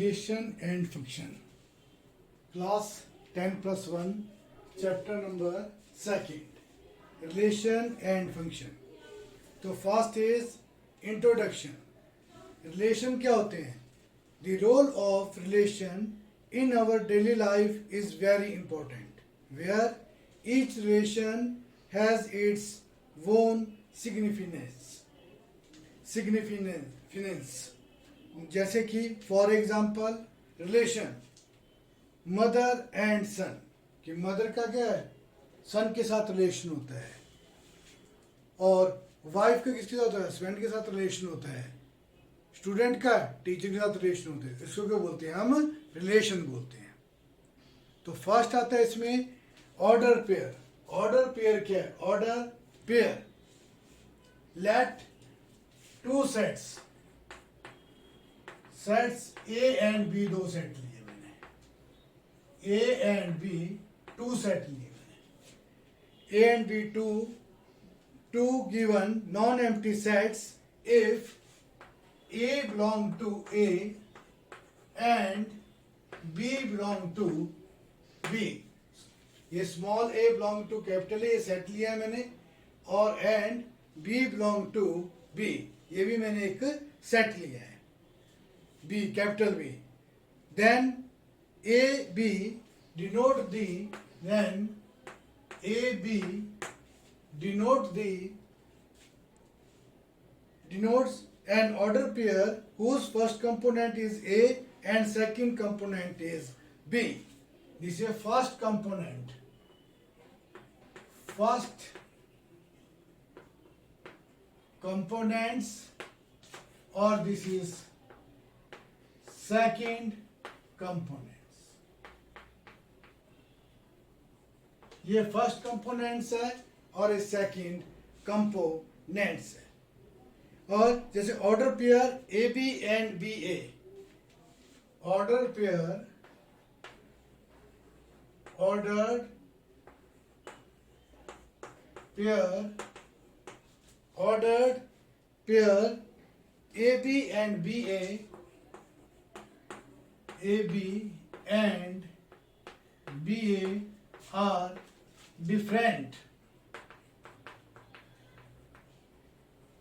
Relation and function. Class 10+1, chapter number 2. Relation and function. तो first is introduction. Relation क्या होते हैं? The role of relation in our daily life is very important, where each relation has its own significance. जैसे कि for example relation mother and son, कि mother का क्या है, सन के साथ रिलेशन होता है, और वाइफ का किसके साथ होता है, हस्बैंड के साथ रिलेशन होता है, स्टूडेंट का टीचर के साथ रिलेशन होता है. इसको क्या बोलते हैं? हम रिलेशन बोलते हैं. तो फर्स्ट आता है इसमें ऑर्डर पेयर. ऑर्डर पेयर क्या है? Order pair, let two sets A and B, दो सेट लिए मैंने, A and B two set लिए मैंने, A and B two given non-empty sets if A belong to A and B belong to B. ये small a belong to capital A set लिया है मैंने, और and B belong to B, ये भी मैंने एक सेट लिया है, B capital B. Then A B denote the, then A B denotes an order pair whose first component is A and second component is B. This is a first component. First components, or this is second components. ये first components है और ये second components है. और जैसे order pair A B and B A, order pair A B and B A are different.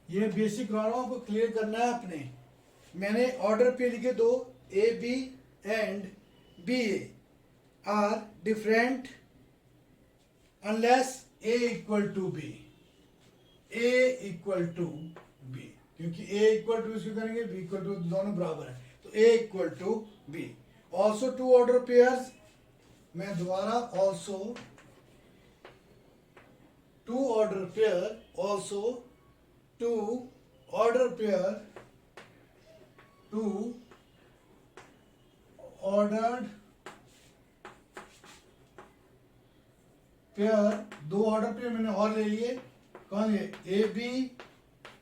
ये basic grammar को clear करना है आपने. मैंने ऑर्डर पे लिखे दो, A B and B A are different unless A equal to B. क्योंकि A equal to इसको करेंगे, बी इक्वल टू, दोनों बराबर है, तो A equal to B. Also two order pairs, मैं दोबारा also two order pair, two ordered pair, दो ऑर्डर पेयर मैंने और ले लिए. कौन है? A B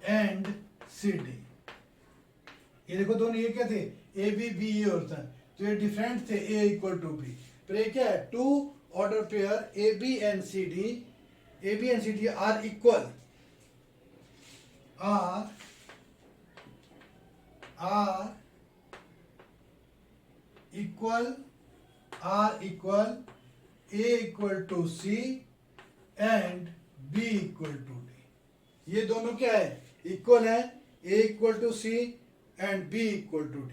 and C D. ये देखो दोनों ये क्या थे? ए बी बी ए होता है, तो ये डिफरेंट थे, ए इक्वल टू बी. पर ये क्या है? Two order pair A B and C D are equal, A equal to C and B equal to D. ये दोनों क्या है? इक्वल है, A equal to C and B equal to D.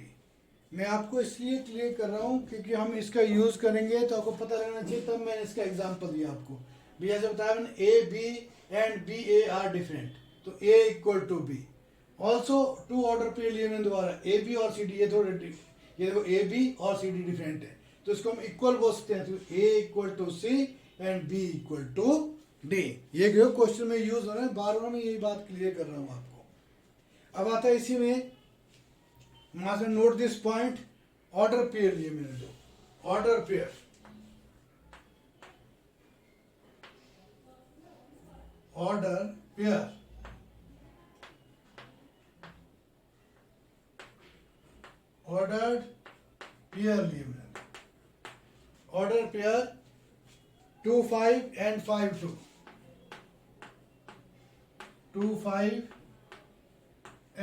मैं आपको इसलिए क्लियर कर रहा हूँ क्योंकि हम इसका यूज करेंगे तो आपको पता लगना चाहिए, तब मैंने इसका एग्जांपल दिया आपको. भी ऐसे बताया मैंने, A B and B A are different, तो A equal to B. Also two order pair लिए मैंने दोबारा, ए बी और सी डी, ये थोड़े, ये देखो ए बी और सी डी डिफरेंट है, तो इसको हम इक्वल बोल सकते हैं. तो A equal to C and B equal to D. ये क्वेश्चन में यूज हो रहा है, बार बार मैं यही बात क्लियर कर रहा हूं आपको. अब आता है इसी में वहां से note this point, order pair लिए मैंने दो, order pair, order pair, order pair लिए मैंने, order pair 2 5 and 5 2, 2 5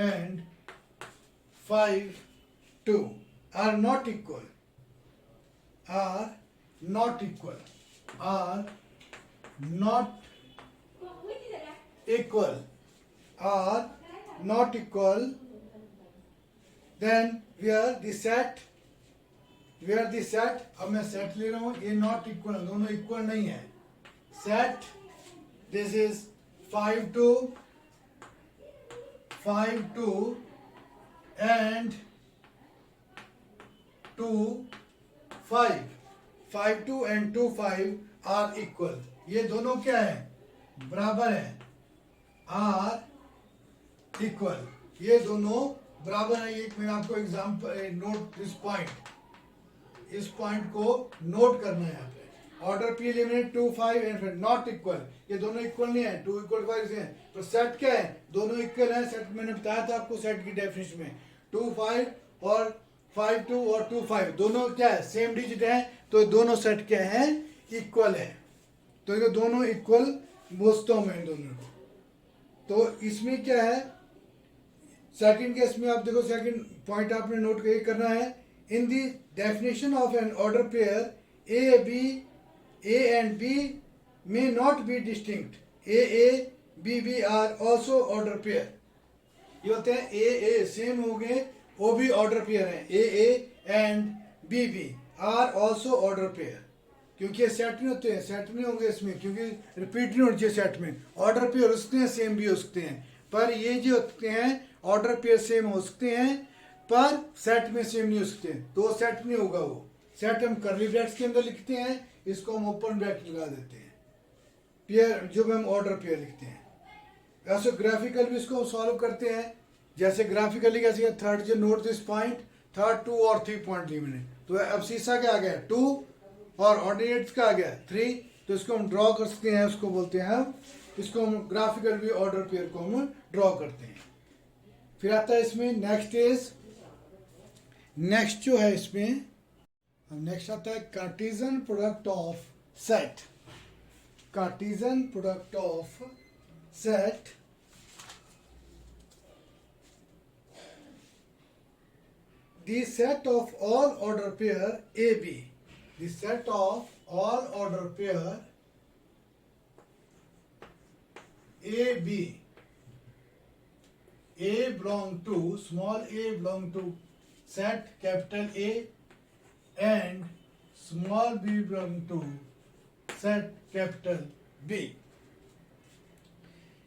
and 5 2 are not equal, are not equal, are not equal, are not equal, then where the set, where the set, अब मैं set ले रहा हूँ, ये नॉट इक्वल, दोनों equal नहीं है, set this is 5 2 5 2 and 2 5, 5 2 and 2 5 are equal, ये दोनों क्या है, बराबर है, आर इक्वल, ये दोनों बराबर है। एक मैं आपको एग्जाम्पल, नोट दिस पॉइंट, इस पॉइंट को नोट करना है यहाँ पे, ऑर्डर पी एलिमिनेट 2 5 एंड फिर नॉट इक्वल, ये दोनों इक्वल नहीं है, 2 इक्वल 5 है, तो सेट क्या है, दोनों इक्वल है, सेट मैंने बताया था आपको सेट की डेफिनेशन में, 2 5 और 5 2 और 2 5 दोनों क्या है, सेम डिजिट है, तो दोनों सेट क्या है, इक्वल है, तो ये दोनों इक्वल बोझता हूं मैं इन दोनों को। तो इसमें क्या है, सेकंड केस में आप देखो, सेकंड पॉइंट आपने नोट करना है, in the definition of an order pair A and B may not be distinct, A B are also order pair, ये होते हैं ए सेम हो गए, वो भी ऑर्डर पेयर है, A and B are also order pair, क्योंकि ये सेट नहीं होते हैं, सेट नहीं होंगे इसमें, क्योंकि रिपीट नहीं होनी चाहिए सेट में, ऑर्डर पेयर हो सकते हैं, सेम भी हो सकते हैं, पर ये जो होते हैं ऑर्डर पेयर सेम हो सकते हैं, पर सेट में सेम नहीं हो सकते, तो सेट नहीं होगा वो, सेट हम कर्ली ब्रैकेट्स के अंदर लिखते हैं, इसको हम ओपन ब्रैकेट लगा देते हैं, पेयर जो हम ऑर्डर पेयर लिखते हैं। ऐसे ग्राफिकल भी इसको सॉल्व करते हैं, जैसे ग्राफिकली कैसे, थर्ड जो नोट दिस पॉइंट, थर्ड 2 और 3 पॉइंट लिए मैंने, तो अब शीशा क्या आ गया 2 और ऑर्डिनेट्स का आ गया 3, तो इसको हम ड्रॉ कर सकते हैं, उसको बोलते हैं हम, इसको हम ग्राफिकल भी ऑर्डर पेयर को हम ड्रॉ करते हैं। फिर आता है इसमें नेक्स्ट जो है इसमें, नेक्स्ट आता है Cartesian product of set, Cartesian product of set the set of all order pair AB, the set of all order pair AB, A belong to, small a belong to set capital A and small b belong to set capital B,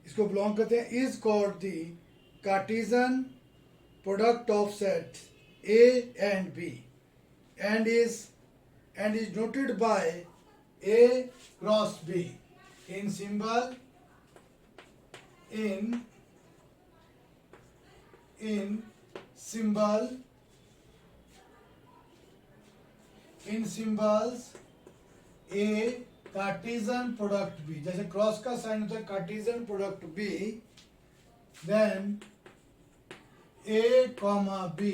इसको belong करते हैं, is called the Cartesian product of sets A and B and is noted by A cross B in symbol, in symbols A Cartesian product B, जैसे cross का sign होता है Cartesian product B, then A comma B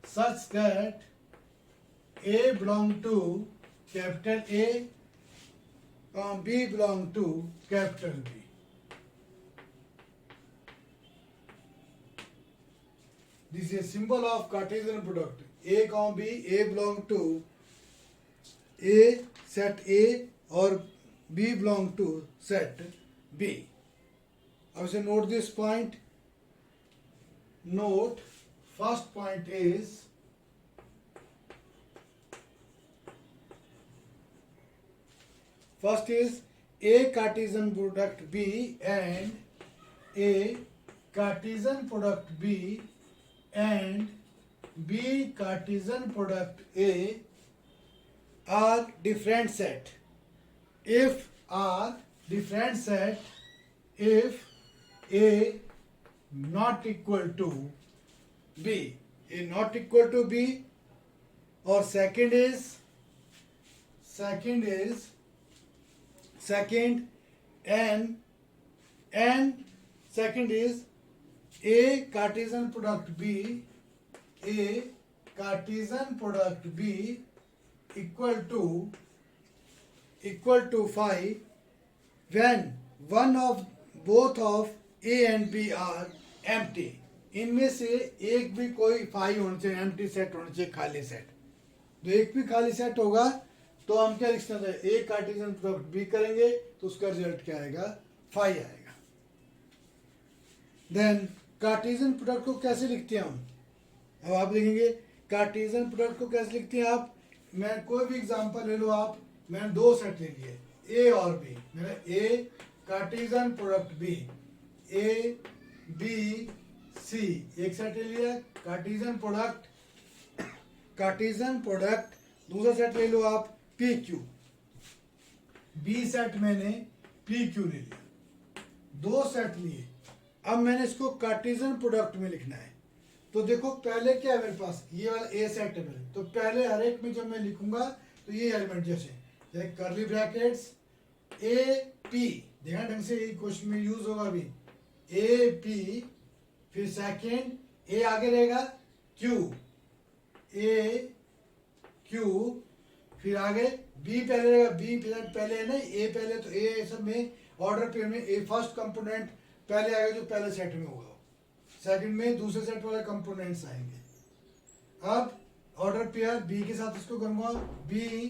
such that A belong to capital A, B belong to capital B. This is a symbol of Cartesian product. A comma B, A belong to A set A और B belong to set B. अब से note this point. Note, first point is A Cartesian product B and A Cartesian product B and B Cartesian product A are different set. If are different set, if A not equal to B, A not equal to B, और second is and second is A Cartesian product B equal to phi when one of both of A and B are empty. इनमें से एक भी कोई phi होना चाहिए, empty set होना चाहिए, खाली सेट. तो एक भी खाली सेट होगा तो हम क्या लिख सकते हैं, ए कार्टेशियन प्रोडक्ट बी करेंगे तो उसका रिजल्ट क्या आएगा, फाई आएगा. देन कार्टेशियन प्रोडक्ट को कैसे लिखते हैं हम, अब आप लिखेंगे कार्टेशियन प्रोडक्ट को कैसे लिखते हैं आप. मैं कोई भी एग्जांपल ले लो आप, मैंने दो सेट ले लिए ए और बी, मेरा A Cartesian product B, A B C एक सेट ले लिया. कार्टेशियन प्रोडक्ट दूसरा सेट ले लो आप पी क्यू, बी सेट मैंने पी क्यू ले लिया, दो सेट लिए. अब मैंने इसको कार्टेशियन प्रोडक्ट में लिखना है. तो देखो पहले क्या है मेरे पास, ये वाला ए सेट है मेरे, तो पहले हर एक में जब मैं लिखूंगा तो ये एलिमेंट जैसे कर्ली ब्रैकेट्स ए पी, देखना ढंग से, ये क्वेश्चन में यूज होगा अभी, ए पी, फिर सेकेंड ए आगे रहेगा क्यू, ए क्यू, फिर आगे बी पहले रहेगा, बी पहले है ना, ए पहले, तो ए सब में ऑर्डर पेयर में ए फर्स्ट कंपोनेंट पहले आएगा जो पहले सेट में होगा, सेकंड में दूसरे सेट वाले कंपोनेंट्स आएंगे. अब ऑर्डर पेयर बी के साथ इसको करूंगा, बी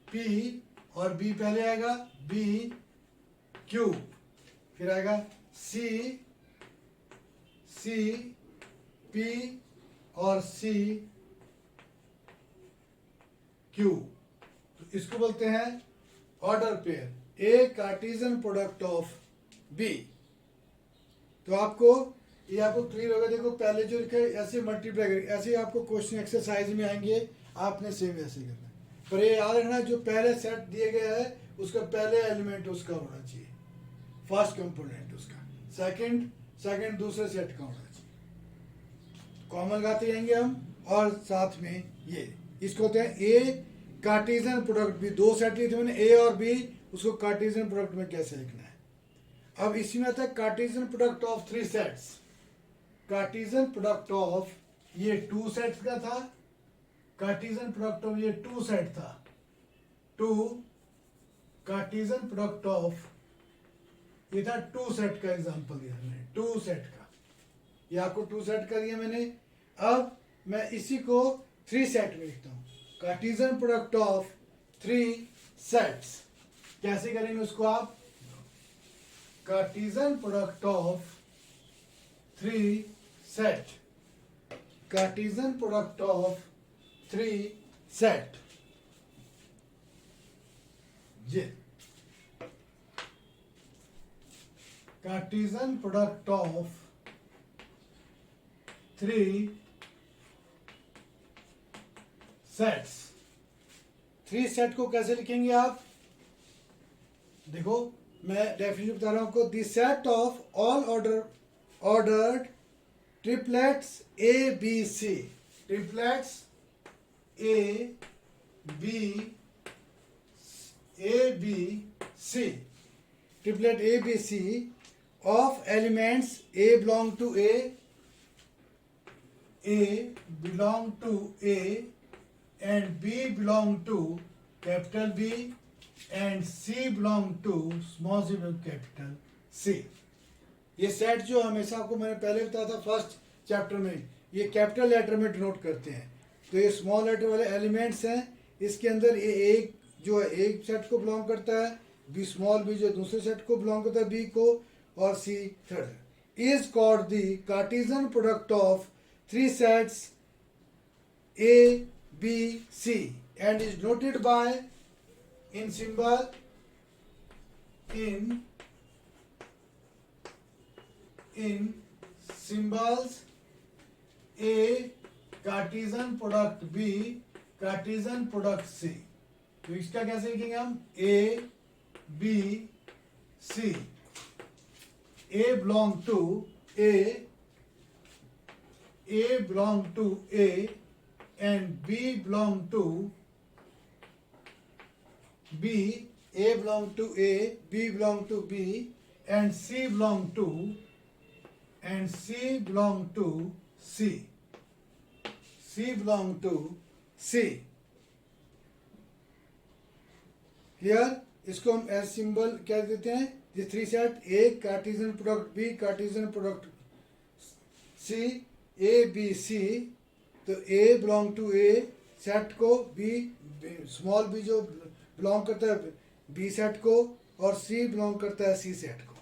पी और बी पहले आएगा, बी क्यू, फिर आएगा सी पी और सी क्यू. तो इसको बोलते हैं order pair, A Cartesian product of B. तो आपको ये आपको क्लियर होगा. देखो पहले जो लिखा है ऐसे मल्टीप्लाई करेंगे, ऐसे आपको क्वेश्चन एक्सरसाइज में आएंगे, आपने सेम ऐसे करना है. पर ये याद रखना जो पहले सेट दिए गया है उसका पहले एलिमेंट उसका होना चाहिए, फर्स्ट कंपोनेंट उसका, सेकंड दूसरे सेट का होना चाहिए. कॉमन लगाते जाएंगे हम, और साथ में ये इसको होते हैं ए कार्टेशियन प्रोडक्ट भी. दो सेट लिए थे मैंने ए और बी, उसको कार्टेशियन प्रोडक्ट में कैसे लिखना है. अब इसी में आता है Cartesian product of three sets. Cartesian product of ये टू सेट्स का था, कार्टेशियन प्रोडक्ट ऑफ ये टू सेट था, टू कार्टेशियन प्रोडक्ट ऑफ ये था टू सेट का एग्जांपल दिया मैंने, टू सेट का, ये आपको टू सेट का दिया मैंने. अब मैं इसी को थ्री सेट में लिखता हूं, Cartesian product of three sets. कैसे करेंगे उसको आप, Cartesian product of three set, Cartesian product of three set, ये Cartesian product of three sets. Three set को कैसे लिखेंगे आप, देखो मैं डेफिनेशन बता रहा हूं आपको. The set of all ordered triplets A B C, triplets A B C, triplet A B C of elements A belong to A belong to A and B belong to capital B and C belong to small c capital C. ये set जो हमेशा आपको मैंने पहले बताया था first chapter में, ये कैपिटल लेटर में डिनोट करते हैं. तो ये स्मॉल लेटर वाले एलिमेंट्स हैं, इसके अंदर ये एक जो है एक सेट को बिलोंग करता है, बी स्मॉल बी जो दूसरे सेट को बिलोंग करता है बी को, और C third. Is called the Cartesian product of three sets A B, C and is noted by in symbol in symbols A Cartesian product B Cartesian product C. तो इसका कैसे लिखेंगे हम, A B C, A belong to A A belong to A and B belong to B, A belong to A, B belong to B, and C belong to C belong to C. C belong to C. Here इसको हम S symbol क्या देते हैं, ये three set A Cartesian product B Cartesian product C A B C. तो A belong to A set को, B small B जो belong करता है बी सेट को, और सी बिलोंग करता है सी सेट को.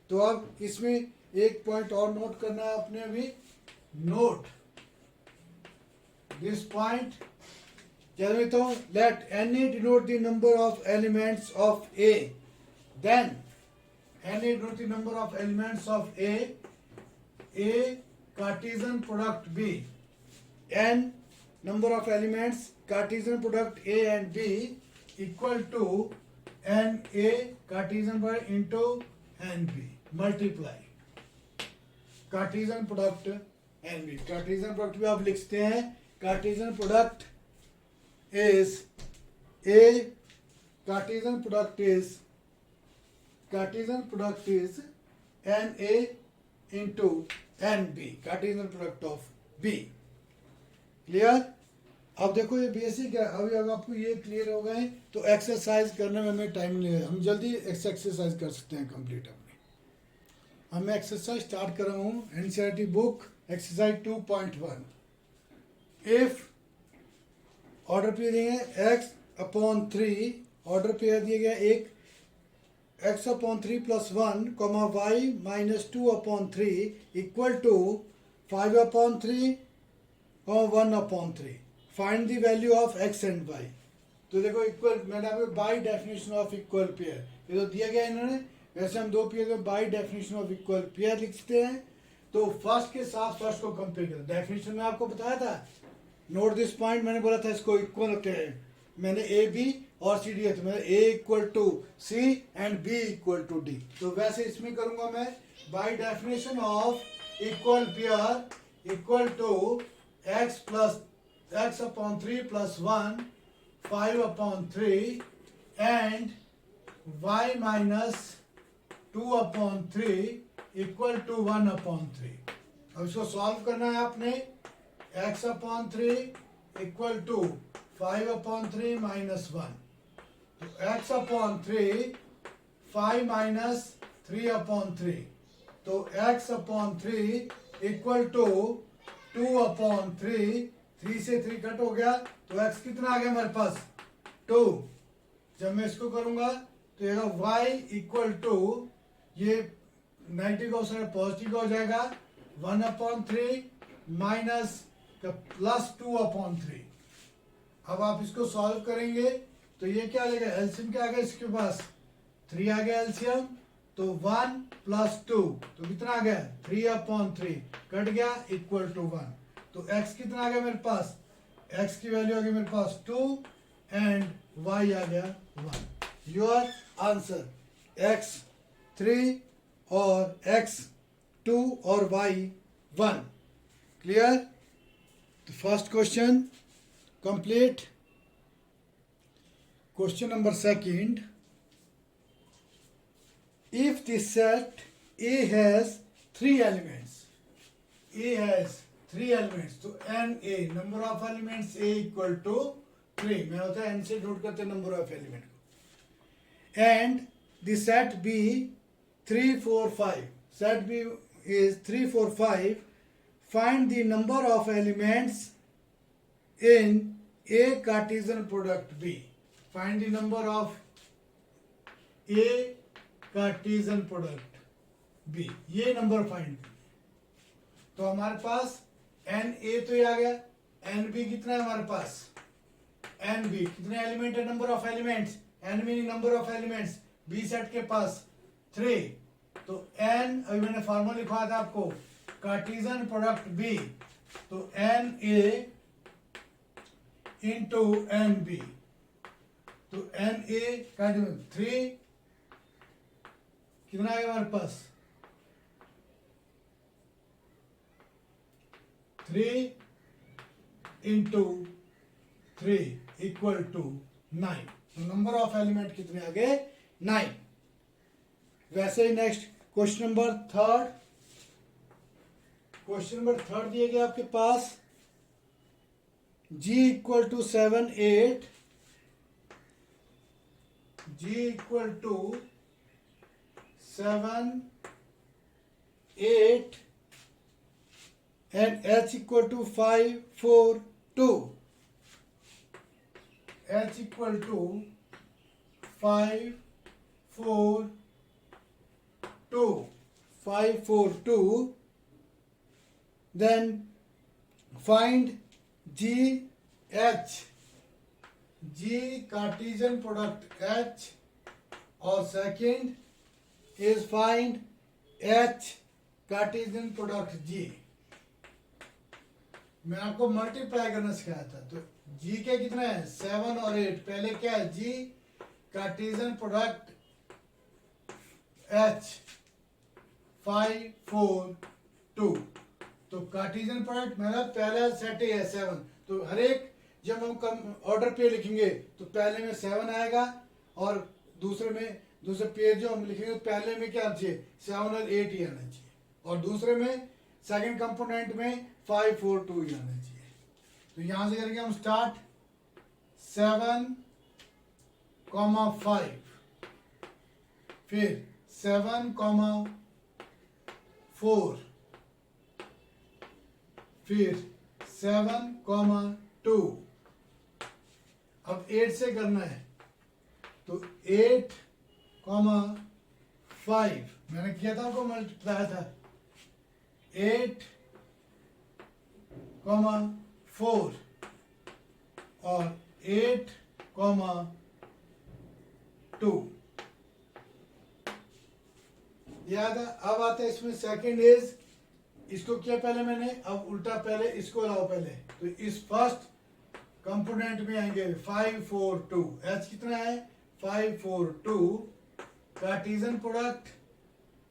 तो अब इसमें एक पॉइंट और नोट करना है अपने. अभी नोट दिस पॉइंट क्या देता हूँ, let any denote the number of elements of A, then any denote the number of elements of A Cartesian product B, n number of elements Cartesian product A and B equal to n A Cartesian product into n B, multiply Cartesian product n B. Cartesian product भी आप लिखते हैं, Cartesian product is A, Cartesian product is n A into n B, Cartesian product of B. Clear. अब देखो ये basic है. अभी अगर आपको ये क्लियर हो गए तो एक्सरसाइज करने में हमें टाइम नहीं है, हम जल्दी एक्सरसाइज कर सकते हैं कंप्लीट अपनी. अब मैं एक्सरसाइज स्टार्ट कर रहा हूँ. NCERT book exercise 2.1. If order पे दिए x अपॉन 3, ऑर्डर पे दिया गया एक x upon 3 plus 1 comma y minus 2 upon 3 equal to 5 upon 3 1 upon 3. Find the value of x and y. तो देखो इक्वल, मैंने आपको by definition of equal pair ये तो दिया गया इन्होंने. वैसे हम दो पेयर को bye definition of equal pair लिखते हैं. तो फर्स्ट के साथ फर्स्ट को कंपेयर करते हैं. डेफिनेशन में आपको बताया था, नोट दिस पॉइंट, मैंने बोला था इसको इक्वल रखते हैं. मैंने ए बी और सी डी है, तो मैंने A equal to C and B equal to D. तो वैसे इसमें करूंगा मैं by definition of equal pair equal to x upon 3 plus 1 5 upon 3 and y minus 2 upon 3 equal to 1 upon 3. अब इसको सॉल्व करना है आपने. x upon 3 equal to 5 upon 3 minus 1. तो x upon 3 5 minus 3 upon 3. तो x upon 3 equal to 2 upon 3. 3 से 3 cut हो गया तो x कितना आ गया हमारे पास 2. जब मैं इसको करूंगा तो ये y इक्वल टू ये नेगेटिव का पॉजिटिव हो जाएगा 1 अपॉन 3 माइनस प्लस 2 अपॉन 3. अब आप इसको सॉल्व करेंगे तो ये क्या आ जाएगा, एलसीएम क्या आ गया इसके पास 3 आ गया एलसीएम. तो 1 प्लस 2 तो कितना आ गया 3 अपॉन 3 कट गया इक्वल टू 1. तो x कितना आ गया मेरे पास, x की वैल्यू आ गई मेरे पास 2 एंड y आ गया 1. योर आंसर x 3 और x 2 और y 1. क्लियर. तो first question complete. Question number second. If the set A has 3 elements, A has 3 elements, तो n A number of elements A equal to 3. मैं होता है n से note करते हैं number of element को. And the set B 3 4 5. Set B is 3 4 5. Find the number of elements in A Cartesian product B. Find the number of A Cartesian product B. ये number find. तो हमारे पास N A तो ये आ गया, N B कितना है हमारे पास, एन बी कितने एलिमेंट है, number of elements, n B number of elements B set के पास 3. तो एन अभी मैंने फॉर्मूला लिखवाया था आपको कार्टेशियन प्रोडक्ट बी. तो n A into n B. तो एन ए का 3 कितना आएगा हमारे पास 3 इंटू 3 इक्वल टू 9। तो नंबर ऑफ एलिमेंट कितने आ गए? 9। वैसे ही नेक्स्ट क्वेश्चन नंबर थर्ड, दिए गए आपके पास g equal to 7 8, g equal to 7 8 and h equal to 5 4 2, h equal to 5 4 2, 5 4 2, then find g h, g Cartesian product h, और second is find h Cartesian product g। मैं आपको multiply करना सिखाया था, तो g के कितने हैं? 7 और 8। पहले क्या है? g Cartesian product h 5 4 2। तो कार्टेशियन प्रोडक्ट मेरा पहला सेट ही है 7। तो हर एक जब हम ऑर्डर पे लिखेंगे तो पहले में 7 आएगा, और दूसरे पेज जो हम लिखेंगे तो पहले में क्या आना चाहिए? 7 और 8 ही आना चाहिए, और दूसरे में सेकंड कंपोनेंट में 5 4 2 ही आना चाहिए। तो यहां से करेंगे हम स्टार्ट 7 5, फिर 7 4, फिर 7 2। अब 8 से करना है, तो 8 5 मैंने किया था, आपको मल्टीप्लाई था। 8 4 और 8 2 याद है। अब आता है इसमें सेकंड इज, इसको किया पहले मैंने, अब उल्टा पहले इसको लाओ पहले। तो इस फर्स्ट कंपोनेंट में आएंगे 5 4 2, h कितना है? 5 4 2 कार्टेशियन प्रोडक्ट,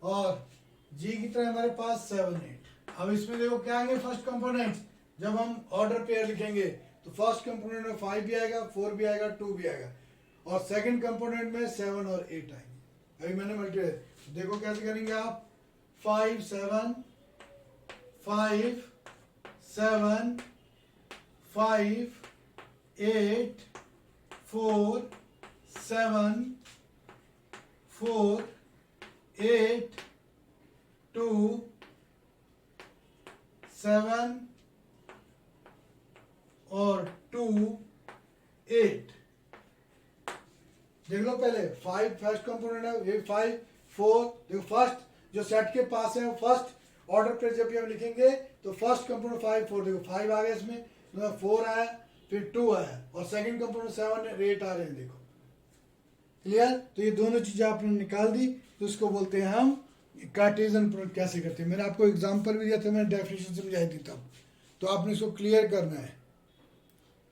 और g कितना है हमारे पास? 7 8। अब इसमें देखो क्या आएंगे फर्स्ट कंपोनेंट, जब हम ऑर्डर पेयर लिखेंगे तो फर्स्ट कंपोनेंट में 5 भी आएगा, 4 भी आएगा, 2 भी आएगा, और सेकंड कंपोनेंट में 7 और 8 आएंगे। अभी मैंने मल्टीप्लाई, देखो कैसे करेंगे आप? 5 7 5 7 5 8 4 7 4 8 2 7 और 2 8। देख लो पहले 5 फर्स्ट कंपोनेंट है, ये 5 4। देखो फर्स्ट जो सेट के पास है, फर्स्ट ऑर्डर पे जब भी हम लिखेंगे तो फर्स्ट कंपोनेंट 5 4, देखो 5 आ गया इसमें, 4 आया, फिर 2 आया, और सेकंड कंपोनेंट 7 और 8 आ रहे हैं। देखो क्लियर? तो ये दोनों चीजें आपने निकाल दी, तो इसको बोलते हैं हम कार्टेशियन प्रोडक्ट। कैसे करते हैं मैंने आपको एग्जांपल भी दिया था, मैंने डेफिनेशन समझाई थी तब, तो आपने इसको क्लियर करना है।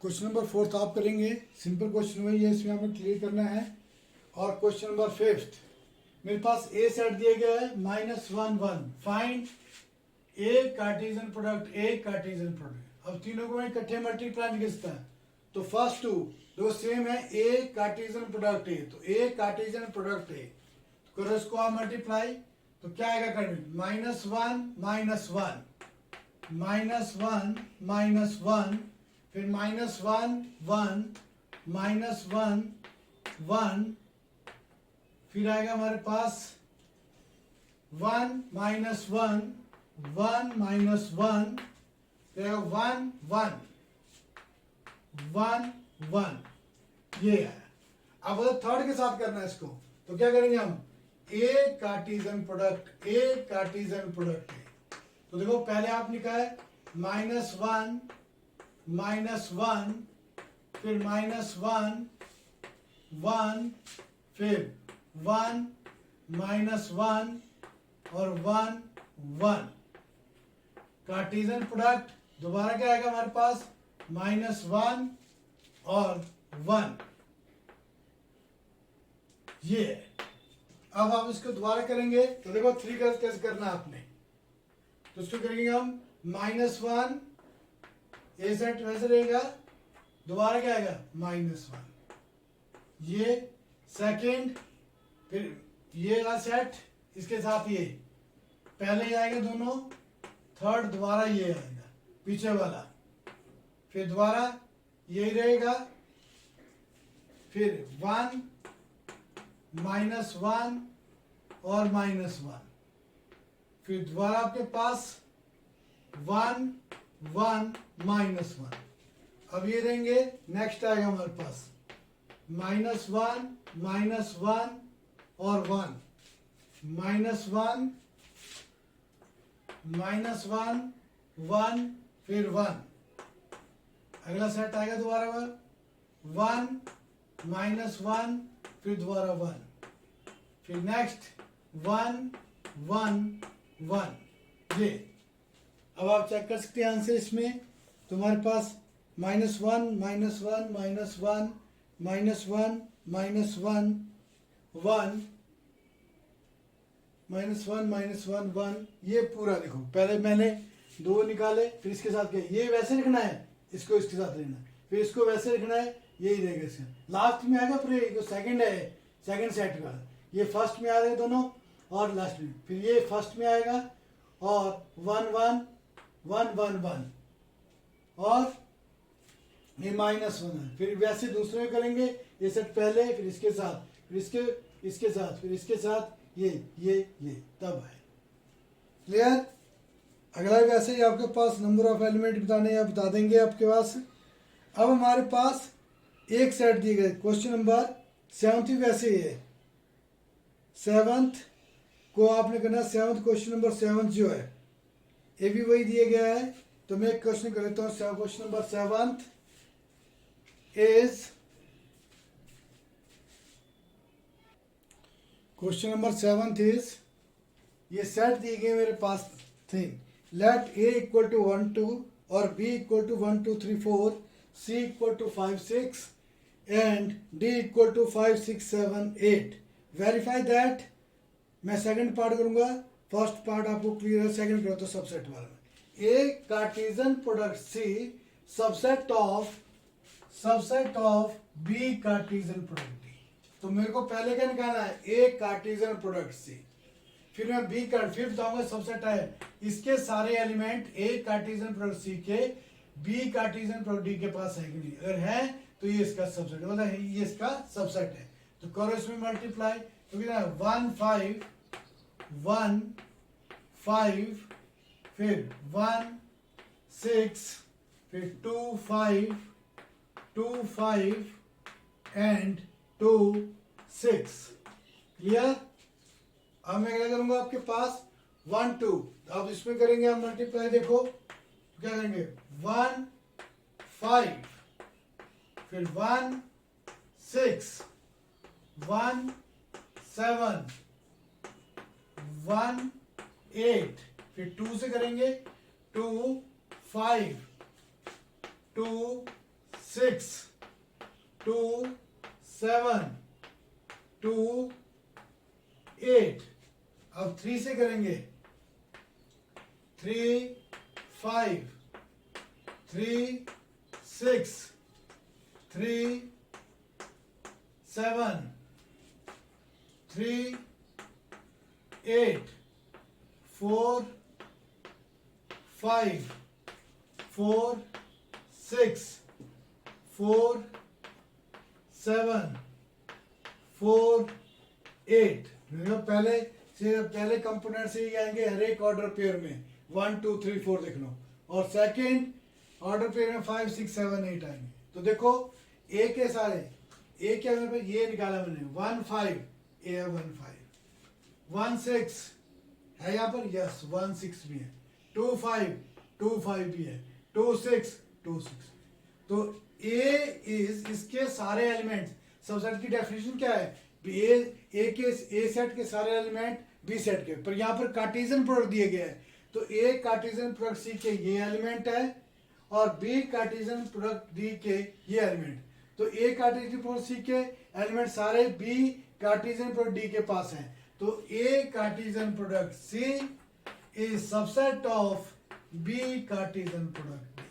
क्वेश्चन नंबर 4 आप करेंगे, सिंपल क्वेश्चन वही है, इसमें आपने क्लियर करना है। और क्वेश्चन नंबर 5 मेरे पास ए सेट दिया गया है -1 1, फाइंड ए कार्टेशियन प्रोडक्ट, ए कार्टेशियन प्रोडक्ट। अब तीनों को मैं इकट्ठे मल्टीप्लाई नहीं कर सकता, तो फर्स्ट टू जो सेम है, ए कार्टेशियन प्रोडक्ट है, तो ए कार्टेशियन प्रोडक्ट है, तो करो इसको आप मल्टीप्लाई। तो क्या आएगा करने? -1 -1 -1 -1, फिर -1 1 -1 1, फिर आएगा हमारे पास 1 -1 1 -1, फिर 1 1 1 1, ये है। अब थर्ड के साथ करना है इसको, तो क्या करेंगे हम? ए कार्टेशियन प्रोडक्ट, ए कार्टेशियन प्रोडक्ट है। तो देखो पहले आप लिखा है -1 -1, फिर -1 1, फिर 1 -1 और 1 1। कार्टेशियन प्रोडक्ट दोबारा क्या आएगा हमारे पास? -1 और 1, ये है। अब आप इसको दोबारा करेंगे, तो देखो 3 कैसे करना है आपने, तो इसको करेंगे हम -1 ए सेट वैसे रहेगा, दोबारा क्या आएगा -1, ये सेकंड, फिर ये वाला सेट इसके साथ ये पहले ही आएगा दोनों, थर्ड दोबारा ये आएगा पीछे वाला, फिर दोबारा यही रहेगा, फिर 1 -1 और -1, फिर दोबारा आपके पास 1 1 -1। अब ये रहेंगे, नेक्स्ट आएगा हमारे पास -1 -1 और 1 -1 -1 1 फिर 1। अगला सेट आएगा दोबारा 1 -1 फिर दोबारा 1, फिर नेक्स्ट 1 1 1। ये अब आप चेक कर सकते हैं आंसर इसमें, तुम्हारे पास -1 -1 -1 -1 -1 -1 1, ये पूरा देखो। पहले मैंने 2 निकाले, फिर इसके साथ क्या, ये वैसे लिखना है, इसको इसके साथ लेना है, फिर इसको वैसे लिखना है, यही रहेगा इसका। लास्ट में आएगा फिर जो सेकंड है, सेकंड सेट का, ये फर्स्ट में आ रहे दोनों और लास्ट में, फिर ये फर्स्ट में आएगा और 1 1 1 1 1 और ये -1 है। फिर वैसे दूसरे में करेंगे, ये सेट पहले, फिर इसके साथ, फिर इसके साथ, फिर इसके साथ, ये तब है। क्लियर? अगला वैसे ही आपके पास नंबर ऑफ एलिमेंट बताने या बता देंगे आपके पास। अब हमारे पास एक सेट दिए गए, क्वेश्चन नंबर 7 भी वैसे ही है। 7th को आपने करना, 7th क्वेश्चन नंबर 7 जो है ये भी वही दिया गया है। तो मैं एक क्वेश्चन कर लेता हूँ। Question number 7th is, question number 7th is, ये सेट दिए गए मेरे पास thing, let a equal to 1 2 और b equal to 1 2 3 4, c equal to 5 6 and d equal to 5 6 7 8। Verify that. मैं सेकंड पार्ट करूंगा, फर्स्ट पार्ट आपको क्लियर है, सेकंड करो तो सबसेट वाला में। A Cartesian product C subset of B Cartesian product D. तो मेरे को पहले क्या निकालना है, ए कार्टेशियन प्रोडक्ट सी, फिर मैं बी का, फिर बताऊंगा सबसेट है इसके सारे एलिमेंट ए कार्टेशियन प्रोडक्ट सी के बी कार्टेशियन प्रोडक्ट डी के पास है कि नहीं, अगर है तो ये इसका सबसेट, मतलब ये इसका सबसेट है। तो करो इसमें मल्टीप्लाई, तो कितना है 1 5 1 5, फिर 1 6, फिर 2 5 2 5 एंड 2 6। क्लियर? अब मैं क्या करूंगा, आपके पास 1 2, अब इसमें करेंगे हम मल्टीप्लाई। देखो क्या करेंगे, 1 5, फिर 1 6 1 7 1 8, फिर 2 से करेंगे 2 5 2 6 2 7 2 8। अब 3 से करेंगे 3 5 3 6 3 7 3 8 4 5 4 6 4 7 4 8। पहले कंपोनेंट से ही आएंगे हर एक ऑर्डर पेयर में, 1 2 3 4 देख लो, और सेकंड ऑर्डर पेयर में 5 6 7 8 आएंगे। तो देखो ए के सारे, ए क्या मेरे पास ये निकाला मैंने, 1 5 ए 1 5, 1 6 है यहाँ पर, यस 1 6 भी है, 2 5 भी है, 2 6 2 6। तो ए इज, इसके सारे एलिमेंट्स, सबसेट की डेफिनेशन क्या है, ए सेट के सारे एलिमेंट बी सेट के, पर यहाँ पर कार्टेशियन प्रोडक्ट दिए गए हैं। तो ए कार्टेशियन प्रोडक्ट सी के ये एलिमेंट है और बी कार्टेशियन प्रोडक्ट डी के ये एलिमेंट। तो ए कार्टेशियन प्रोडक्ट सी के एलिमेंट सारे बी कार्टेशियन प्रोडक्ट डी के पास हैं। तो A Cartesian product C is subset of B Cartesian product D.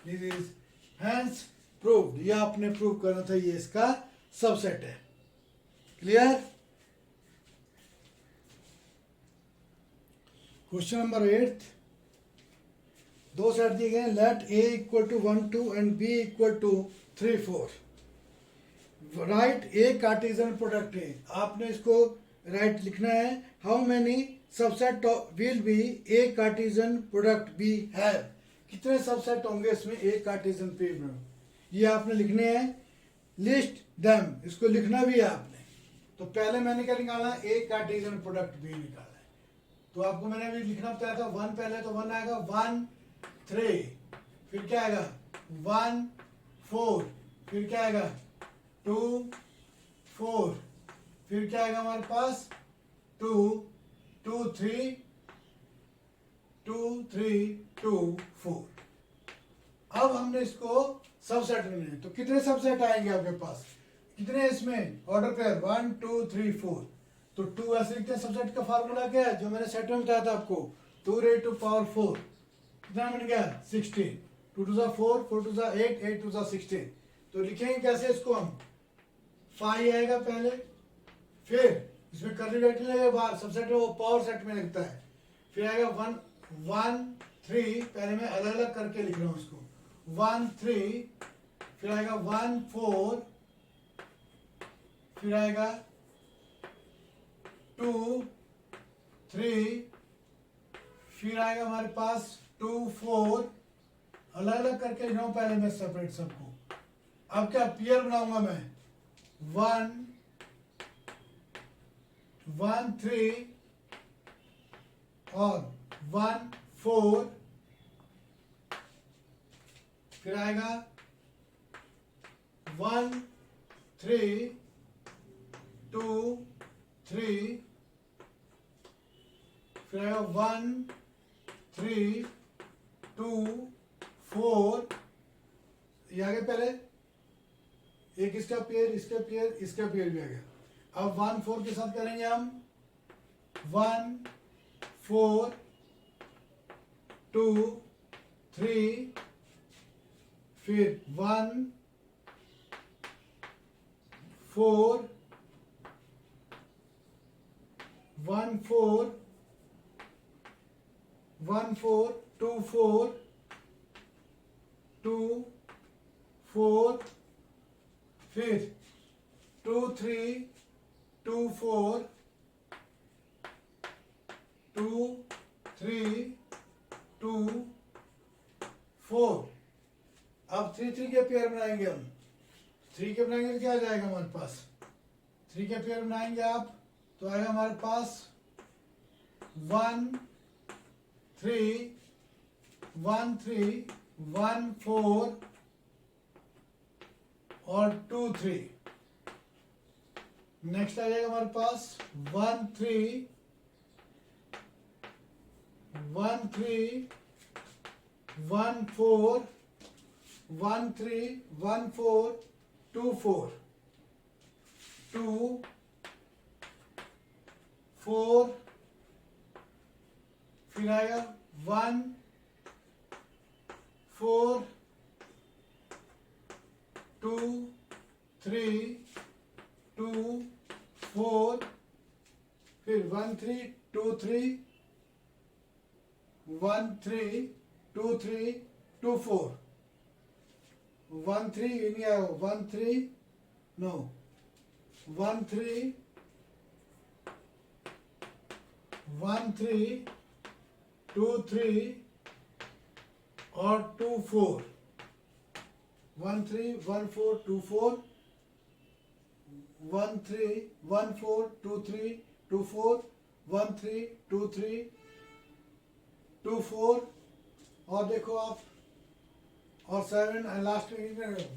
This is hence proved, ये आपने प्रूव करना था, ये इसका सबसेट है। क्लियर? क्वेश्चन नंबर 8, दो सेट दिए गए, let A equal to 1 2 and B equal to 3 4। Write A Cartesian product है, आपने इसको राइट लिखना है। How many subset will be A Cartesian product B have, कितने सबसेट होंगे इसमें ए कार्टेशियन प्रोडक्ट, ये आपने लिखने हैं। लिस्ट देम, इसको लिखना भी है आपने। तो पहले मैंने क्या निकाला, ए कार्टेशियन प्रोडक्ट बी निकाला है, तो आपको मैंने अभी लिखना बताया था 1 पहले, तो 1 आएगा 1 3, फिर क्या आएगा 1 4, फिर क्या आएगा 2 4, फिर क्या आएगा हमारे पास 2 2 3 2 3 2 4। अब हमने इसको सबसेट में लेना है, तो कितने सबसेट आएंगे आपके पास, कितने इसमें ऑर्डर पेयर 1 2 3 4। तो 2 ऐसे लिखते हैं, सबसेट का फार्मूला क्या है जो मैंने सेट में बताया था आपको, 2 raised to power 4, कितना मिल गया 16, 2 2 4 4 2 8 8 2 16। तो लिखेंगे कैसे इसको हम, 5 आएगा पहले, फिर इसमें कर्ली ब्रैकेट लगेगा बाहर, सबसेट में वो पावर सेट में लगता है, फिर आएगा 1 1 3, पहले मैं अलग अलग करके लिख रहा हूँ इसको, 1 3, फिर आएगा 1 4, फिर आएगा 2 3, फिर आएगा हमारे पास 2 4, अलग अलग करके लिख रहा हूँ पहले मैं सेपरेट सबको। अब क्या पेयर बनाऊंगा मैं, 1 1 3 और 1 4, फिर आएगा 1 3 2 3, फिर आएगा 1 3 2 4, ये आ गया पहले, एक इसका पेयर, इसका पेयर, इसका पेयर भी आ गया। अब 1 4 के साथ करेंगे हम 1 4 2 3, फिर 1 4 1 4 1 4 2 4 2 4, फिर 2 3 2 4 2 3 2 4। अब 3 3 के पेयर बनाएंगे हम, 3 के बनाएंगे तो क्या आ जाएगा हमारे पास, 3 के पेयर बनाएंगे आप तो आएगा हमारे पास 1 3 1 3 1 4 और 2 3। नेक्स्ट आ जाएगा हमारे पास 1 3 1 3 1 4 1 3 1 4 2 4 2 4, फिर आएगा 1 4 2 3 2 4, फिर 1 3 2 3 1 3 2 3 2 4, 1 3 ये नहीं आएगा, 1 3 नो 1 3 1 3 2 3 और 2 4, 1 3 1 4 2 4 1 3 1 4 2 3 2 4 1 3 2 3 2 4, और देखो आप, और 7 एंड लास्ट में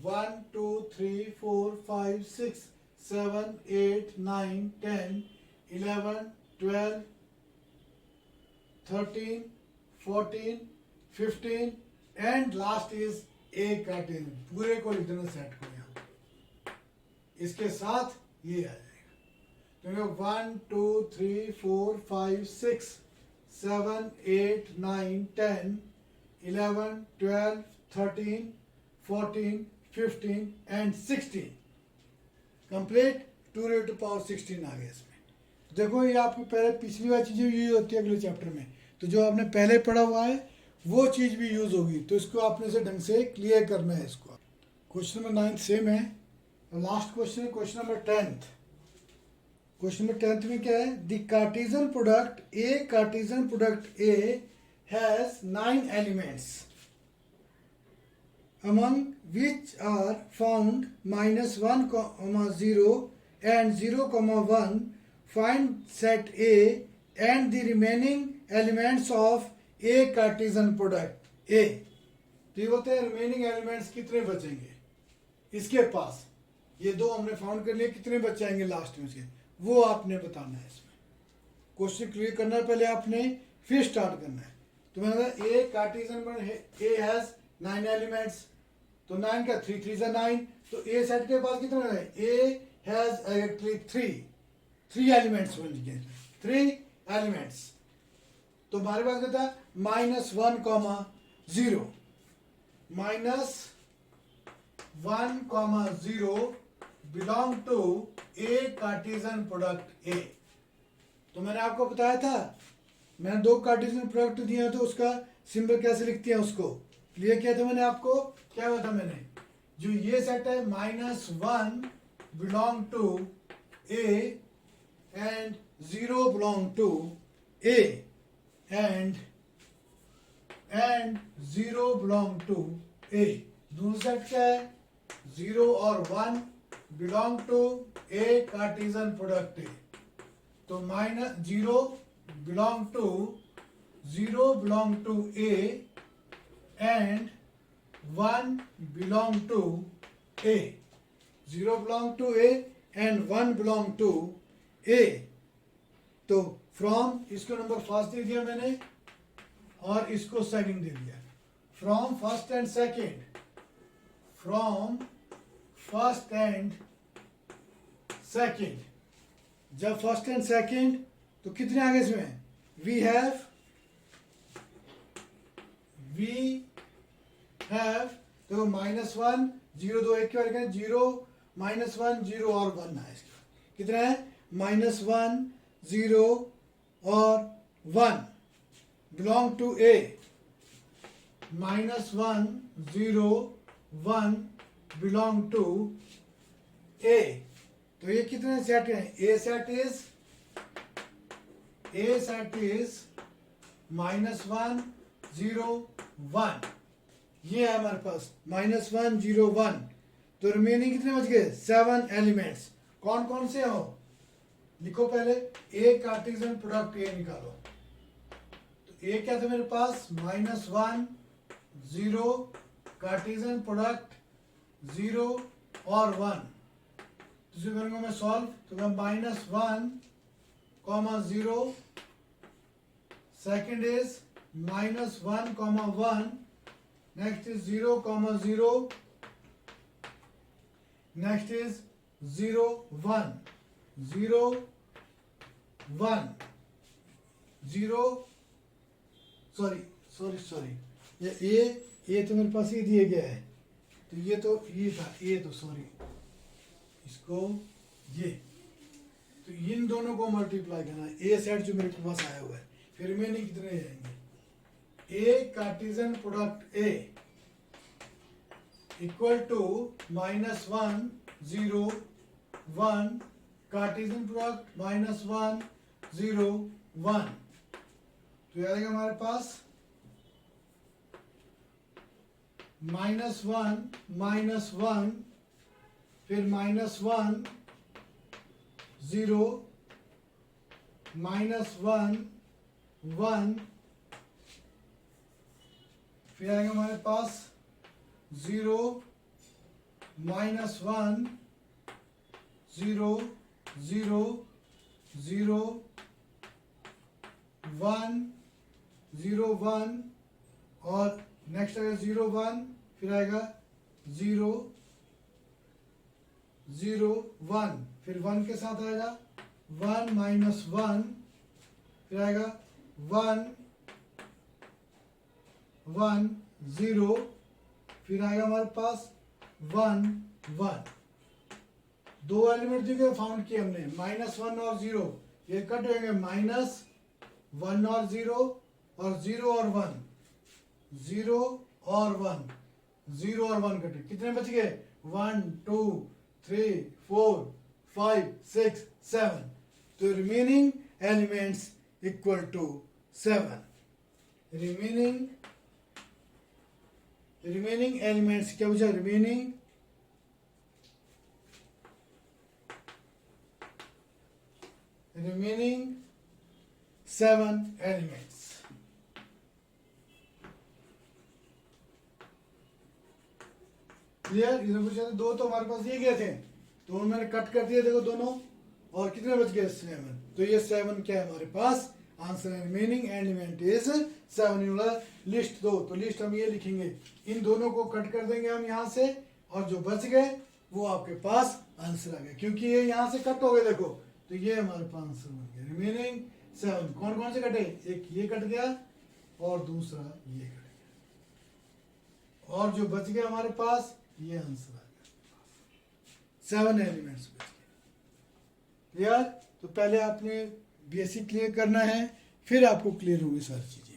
1 2 3 4 5 6 7 8 9 10 11 12 13 14 15 and last is a Cartesian, पूरे को लिख देना सेट को यहाँ, इसके साथ ये आ जाएगा। तो 1 2 3 4 5 6 7 8 9 10 11 12 13, 14, 15 and 16 complete 2 raised to power 16 आ गया इसमें। देखो ये आपकी पहले पिछली वाली चीज़ें यूज होती है अगले चैप्टर में, तो जो आपने पहले पढ़ा हुआ है वो चीज़ भी यूज होगी, तो इसको आपने से ढंग से क्लियर करना है इसको। क्वेश्चन नंबर 9 सेम है। लास्ट क्वेश्चन है क्वेश्चन नंबर 10। क्वेश्चन नंबर 10 में क्या है, the Cartesian product A has 9 elements among which are found -1, 0 and 0, 1. Find set A and the remaining elements of A Cartesian product A। तो ये बोलते हैं remaining elements कितने बचेंगे इसके पास, ये दो हमने फाउंड कर लिए, कितने बचाएंगे लास्ट में इसके, वो आपने बताना है इसमें। क्वेश्चन क्लियर करना है पहले आपने, फिर स्टार्ट करना है। तो मैंने कहा ए कार्टेशियन ए हैज 9 एलिमेंट्स, तो 9 का 3 3 9, तो ए सेट के पास कितने है, ए हैज एक्चुअली 3 एलिमेंट्स बन गए, 3 एलिमेंट्स। तो हमारे पास क्या था -1, 0 -1, 0 belong to A Cartesian product A. तो मैंने आपको बताया था, मैंने 2 कार्टेशियन प्रोडक्ट दिए तो उसका सिंबल कैसे लिखते हैं उसको क्लियर किया था मैंने आपको। क्या हुआ था मैंने, जो ये सेट है -1 belong to A and 0 belong to A and 0 belong to A। दूसरा सेट क्या है, 0 और 1 belong to A Cartesian product A। तो -0 belong to A and 1 belong to A। 0 belong to A and 1 belong to ए। तो from इसको number first they दिया मैंने और इसको सेकंड दे दिया। From first and second, from first and second, जब first and second तो कितने आ गए इसमें, वी हैव तो -1 0 2 1 के बारे में 0 -1 0 और 1 है इसके बाद कितना है -1 0 और 1 belong to A. -1 0 1 belong to A. तो ये कितने सेट हैं, ए सेट इज -1 0 1, ये है हमारे पास -1 0 1। तो रिमेनिंग कितने बच गए, 7 एलिमेंट्स। कौन कौन से हो लिखो पहले, ए कार्टेशियन प्रोडक्ट ए निकालो। तो ए क्या था मेरे पास, -1 0 कार्टेशियन प्रोडक्ट 0 और 1। तो करूंगा मैं सॉल्व, तो मैं -1, 0, second is -1, 1, next is 0, 0, next is 0 1 0 1 0, sorry ये तो मेरे पास ही दिए गया है, तो ये था ये, तो सॉरी इसको ये, तो इन दोनों को मल्टीप्लाई करना है, ए सेट जो मेरे पास आया हुआ है। फिर रिमेनिंग कितने जाएंगे, A Cartesian product A equal to -1 0 1 Cartesian product -1 0 1। तो ये आएगा हमारे पास -1 फिर -1 0 -1 1, फिर आएगा हमारे पास 0 -1 0 0 0 1 0 1 और नेक्स्ट आएगा 0 1, फिर आएगा 0 0 1, फिर 1 के साथ आएगा 1 -1, फिर आएगा 1 1 0 फिर आएगा हमारे पास 1 1, दो एलिमेंट दिए गए फाउंड किए हमने, -1 और 0, ये कट होंगे, -1 और 0 और 0 और 1, 0 और 1, 0 और 1 कटे, कितने बच गए? 1 2 3 4 5 6 7, तो remaining elements equal to 7। Remaining elements क्या बचा? Remaining remaining 7 elements. क्लियर? इधर पूछा था दो, तो हमारे पास ये गए थे, तो मैंने कट कर दिया, देखो दोनों, और कितने बच गए? 7। तो ये 7 क्या है हमारे पास? आंसर है रिमेनिंग एलिमेंट इज 7। लिस्ट दो, तो लिस्ट हम ये लिखेंगे, इन दोनों को कट कर देंगे हम यहाँ से, और जो बच गए वो आपके पास आंसर आ गया, क्योंकि ये यहाँ से कट हो गए, देखो, तो ये हमारे पास आंसर बन गया। रिमेनिंग 7 कौन कौन से कटे? एक ये कट गया और दूसरा ये कट गया, और जो बच गया हमारे पास ये आंसर आ गया। 7 एलिमेंट्स बच गए। क्लियर? तो पहले आपने बेसिक क्लियर करना है, फिर आपको क्लियर होगी सारी चीजें।